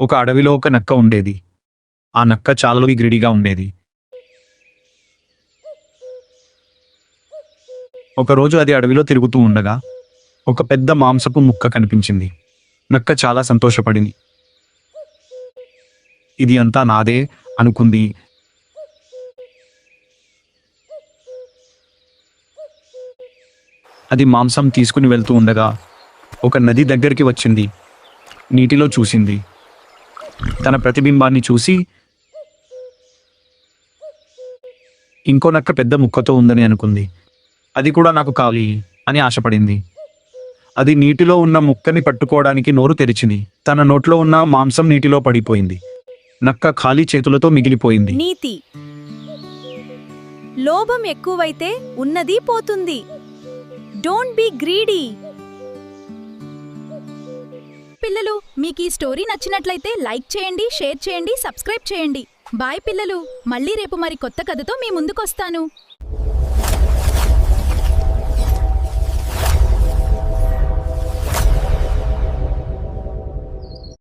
ఒక అడవిలో ఒక నక్క ఉండేది. ఆ నక్క చాలా గ్రీడీగా ఉండేది. ఒకరోజు అది అడవిలో తిరుగుతూ ఉండగా ఒక పెద్ద మాంసపు ముక్క కనిపించింది. నక్క చాలా సంతోషపడింది. ఇది అంతా నాదే అనుకుంది. అది మాంసం తీసుకుని వెళ్తూ ఉండగా ఒక నది దగ్గరికి వచ్చింది. నీటిలో చూసింది. తన ప్రతిబింబాన్ని చూసి ఇంకో నక్క పెద్ద ముక్కతో ఉందని అనుకుంది. అది కూడా నాకు కావాలి అని ఆశపడింది. అది నీటిలో ఉన్న ముక్కని పట్టుకోవడానికి నోరు తెరిచింది. తన నోట్లో ఉన్న మాంసం నీటిలో పడిపోయింది. నక్క ఖాళీ చేతులతో మిగిలిపోయింది. నీతి: లోభం ఎక్కువైతే ఉన్నది పోతుంది. Don't be greedy. పిల్లలు, మీకు ఈ స్టోరీ నచ్చినట్లయితే లైక్ చేయండి, షేర్ చేయండి, సబ్స్క్రైబ్ చేయండి. బాయ్ పిల్లలు, మళ్ళీ రేపు మరి కొత్త కథతో మీ ముందుకొస్తాను.